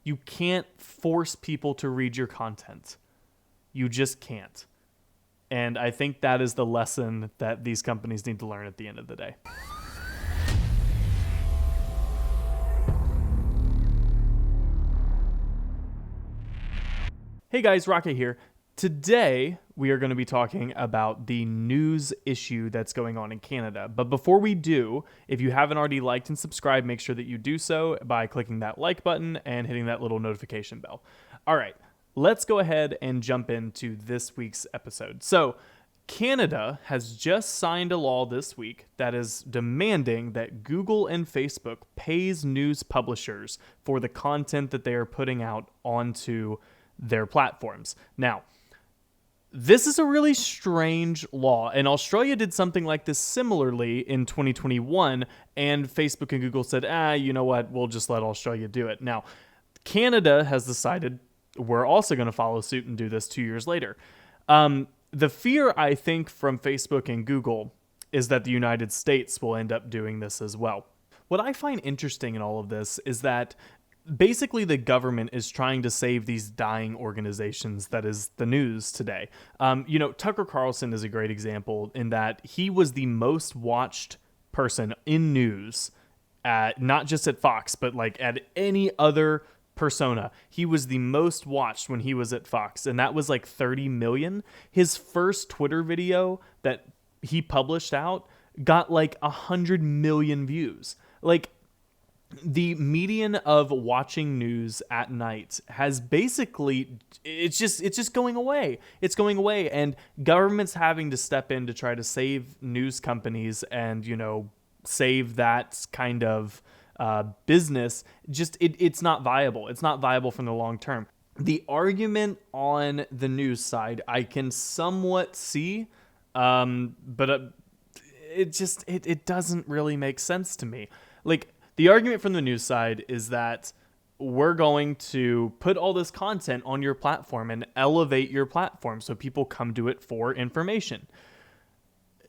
You can't force people to read your content. You just can't. And I think that is the lesson that these companies need to learn at the end of the day. Hey guys, Rocket here. Today, we are going to be talking about the news issue that's going on in Canada. But before we do, if you haven't already liked and subscribed, make sure that you do so by clicking that like button and hitting that little notification bell. All right, let's go ahead and jump into this week's episode. So, Canada has just signed a law this week that is demanding that Google and Facebook pays news publishers for the content that they are putting out onto their platforms. Now, this is a really strange law, and Australia did something like this similarly in 2021, and Facebook and Google said, you know what, we'll just let Australia do it. Now, Canada has decided we're also going to follow suit and do this 2 years later. The fear, I think, from Facebook and Google is that the United States will end up doing this as well. What I find interesting in all of this is that basically the government is trying to save these dying organizations that is the news today. Tucker Carlson is a great example in that he was the most watched person in news, not just at Fox, but like at any other persona. He was the most watched when he was at Fox, and that was like 30 million. His first Twitter video that he published out got like 100 million views. Like, the median of watching news at night has basically, it's just going away. It's going away, and government's having to step in to try to save news companies and, save that kind of business. It's not viable. It's not viable from the long term. The argument on the news side, I can somewhat see, but it doesn't really make sense to me. Like, the argument from the news side is that we're going to put all this content on your platform and elevate your platform so people come to it for information.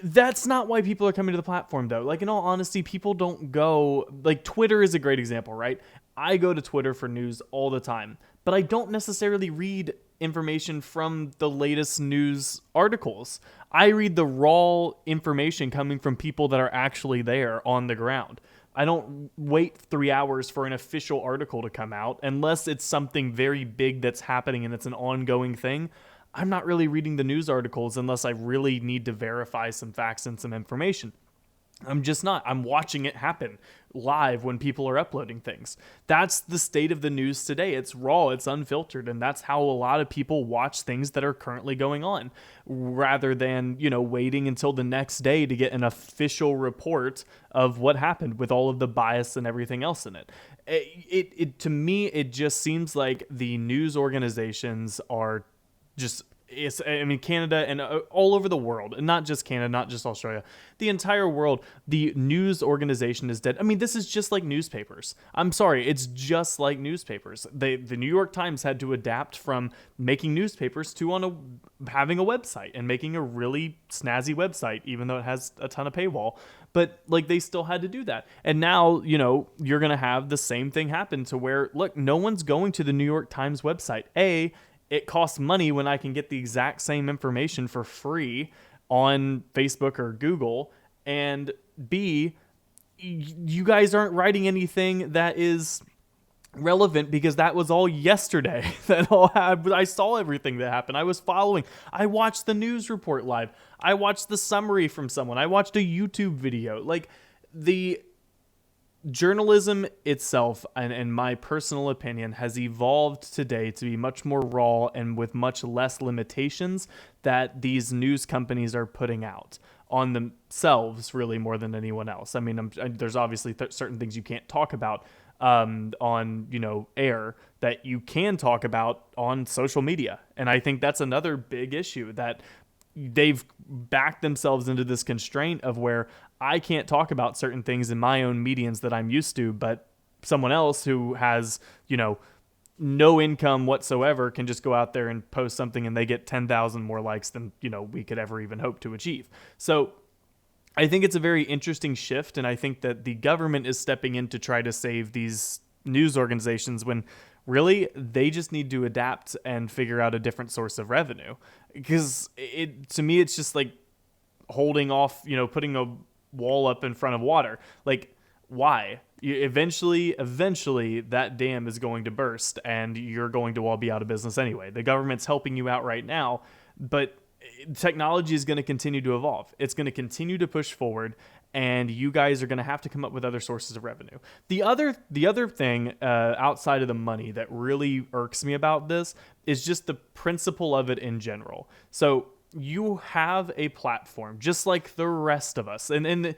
That's not why people are coming to the platform, though. Like, in all honesty, people don't go... Like, Twitter is a great example, right? I go to Twitter for news all the time, but I don't necessarily read information from the latest news articles. I read the raw information coming from people that are actually there on the ground. I don't wait 3 hours for an official article to come out unless it's something very big that's happening and it's an ongoing thing. I'm not really reading the news articles unless I really need to verify some facts and some information. I'm just not. I'm watching it happen live when people are uploading things. That's the state of the news today. It's raw, it's unfiltered, and that's how a lot of people watch things that are currently going on, rather than, waiting until the next day to get an official report of what happened with all of the bias and everything else in it. It to me, it just seems like the news organizations are just... Canada and all over the world, and not just Canada, not just Australia, the entire world, the news organization is dead. This is just like newspapers. I'm sorry, it's just like newspapers. The New York Times had to adapt from making newspapers to having a website and making a really snazzy website, even though it has a ton of paywall. But they still had to do that. And now, you're going to have the same thing happen to where, look, no one's going to the New York Times website. It costs money when I can get the exact same information for free on Facebook or Google. And B, you guys aren't writing anything that is relevant because that was all yesterday. I saw everything that happened. I was following. I watched the news report live. I watched the summary from someone. I watched a YouTube video. The journalism itself, and my personal opinion, has evolved today to be much more raw and with much less limitations that these news companies are putting out on themselves, really, more than anyone else. There's obviously certain things you can't talk about on air that you can talk about on social media, and I think that's another big issue, that they've backed themselves into this constraint of where I can't talk about certain things in my own mediums that I'm used to, but someone else who has, no income whatsoever can just go out there and post something and they get 10,000 more likes than, we could ever even hope to achieve. So I think it's a very interesting shift, and I think that the government is stepping in to try to save these news organizations when really, they just need to adapt and figure out a different source of revenue. Because to me, it's just like holding off, putting a wall up in front of water. Like, why? Eventually, that dam is going to burst and you're going to all be out of business anyway. The government's helping you out right now, but technology is going to continue to evolve. It's going to continue to push forward, and you guys are going to have to come up with other sources of revenue. The other thing outside of the money that really irks me about this is just the principle of it in general. So you have a platform just like the rest of us, and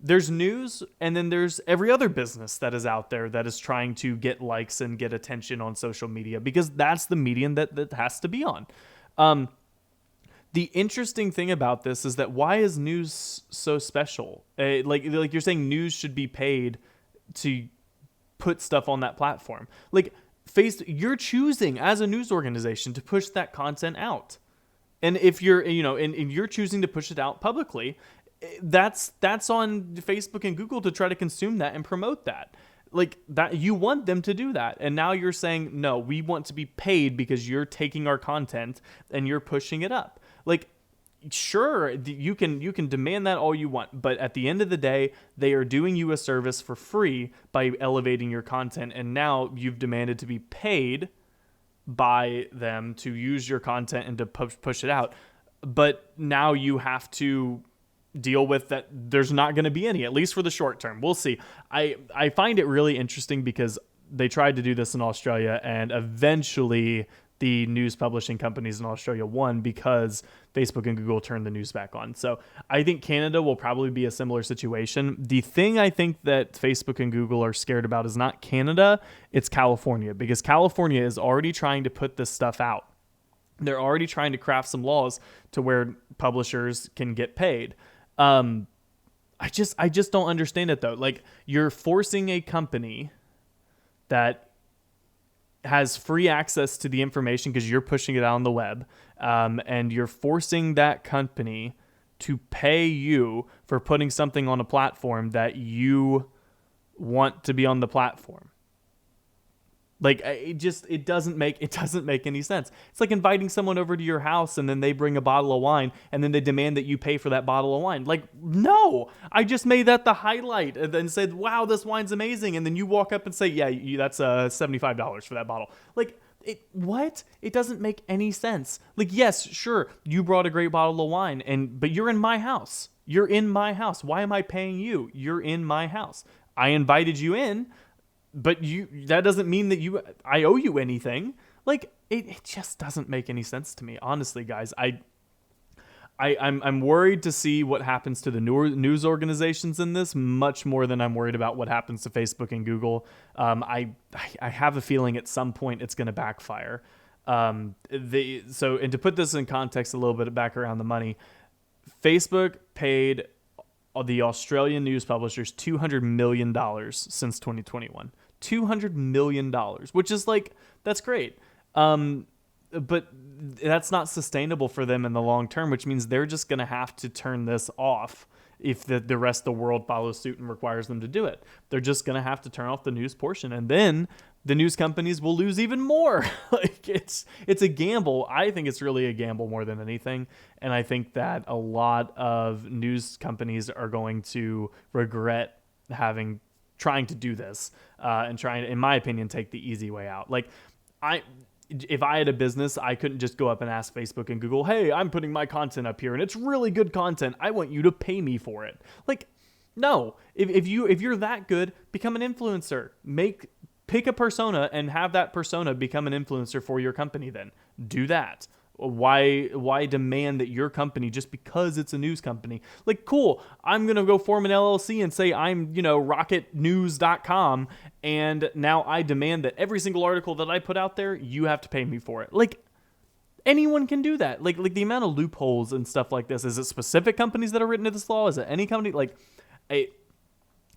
there's news, and then there's every other business that is out there that is trying to get likes and get attention on social media, because that's the medium that has to be on. The interesting thing about this is that why is news so special? Like you're saying, news should be paid to put stuff on that platform. Like you're choosing as a news organization to push that content out, and if you're and you're choosing to push it out publicly, that's on Facebook and Google to try to consume that and promote that. Like that, you want them to do that, and now you're saying no, we want to be paid because you're taking our content and you're pushing it up. Like, sure, you can demand that all you want, but at the end of the day, they are doing you a service for free by elevating your content, and now you've demanded to be paid by them to use your content and to push it out. But now you have to deal with that. There's not going to be any, at least for the short term. We'll see. I find it really interesting because they tried to do this in Australia, and eventually the news publishing companies in Australia won because Facebook and Google turned the news back on. So I think Canada will probably be a similar situation. The thing I think that Facebook and Google are scared about is not Canada, it's California, because California is already trying to put this stuff out. They're already trying to craft some laws to where publishers can get paid. I just don't understand it though. Like, you're forcing a company that has free access to the information because you're pushing it out on the web, and you're forcing that company to pay you for putting something on a platform that you want to be on the platform. Like, it doesn't make any sense. It's like inviting someone over to your house and then they bring a bottle of wine and then they demand that you pay for that bottle of wine. Like, no, I just made that the highlight and then said, wow, this wine's amazing. And then you walk up and say, yeah, that's $75 for that bottle. Like, what? It doesn't make any sense. Like, yes, sure, you brought a great bottle of wine, but you're in my house. You're in my house. Why am I paying you? You're in my house. I invited you in. But that doesn't mean that I owe you anything. Like, it just doesn't make any sense to me. Honestly, guys, I'm worried to see what happens to the news organizations in this, much more than I'm worried about what happens to Facebook and Google. I have a feeling at some point it's going to backfire. And to put this in context a little bit back around the money, Facebook paid the Australian news publishers $200 million since 2021. $200 million, which is that's great. But that's not sustainable for them in the long term, which means they're just going to have to turn this off if the rest of the world follows suit and requires them to do it. They're just going to have to turn off the news portion, and then the news companies will lose even more. It's a gamble. I think it's really a gamble more than anything. And I think that a lot of news companies are going to regret trying to do this and trying to, in my opinion, take the easy way out. If I had a business, I couldn't just go up and ask Facebook and Google, hey, I'm putting my content up here and it's really good content. I want you to pay me for it. No, if you're that good, become an influencer. Pick a persona and have that persona become an influencer for your company then. Do that. Why demand that your company, just because it's a news company, cool, I'm going to go form an LLC and say I'm, rocketnews.com, and now I demand that every single article that I put out there, you have to pay me for it. Anyone can do that. The amount of loopholes and stuff like this. Is it specific companies that are written into this law? Is it any company?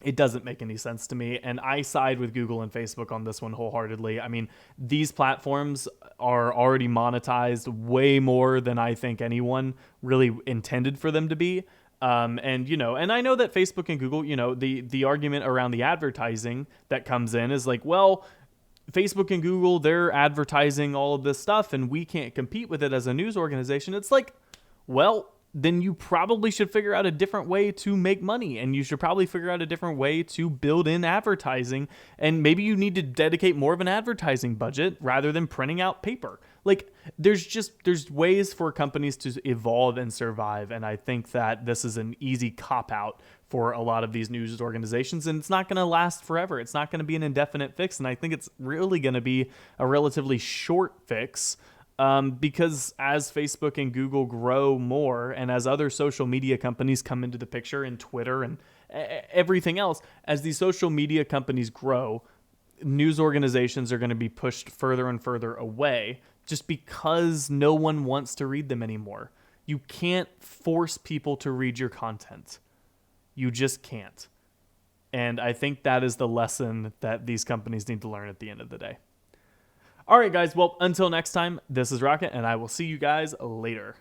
It doesn't make any sense to me, and I side with Google and Facebook on this one wholeheartedly. I mean, these platforms are already monetized way more than I think anyone really intended for them to be. And I know that Facebook and Google, the argument around the advertising that comes in is well, Facebook and Google, they're advertising all of this stuff and we can't compete with it as a news organization. It's like, well, then you probably should figure out a different way to make money, and you should probably figure out a different way to build in advertising, and maybe you need to dedicate more of an advertising budget rather than printing out paper. Like, there's ways for companies to evolve and survive, and I think that this is an easy cop out for a lot of these news organizations, and it's not going to last forever. It's not going to be an indefinite fix, and I think it's really going to be a relatively short fix. Because as Facebook and Google grow more, and as other social media companies come into the picture, and Twitter and everything else, as these social media companies grow, news organizations are going to be pushed further and further away just because no one wants to read them anymore. You can't force people to read your content. You just can't. And I think that is the lesson that these companies need to learn at the end of the day. All right, guys. Well, until next time, this is Rocket, and I will see you guys later.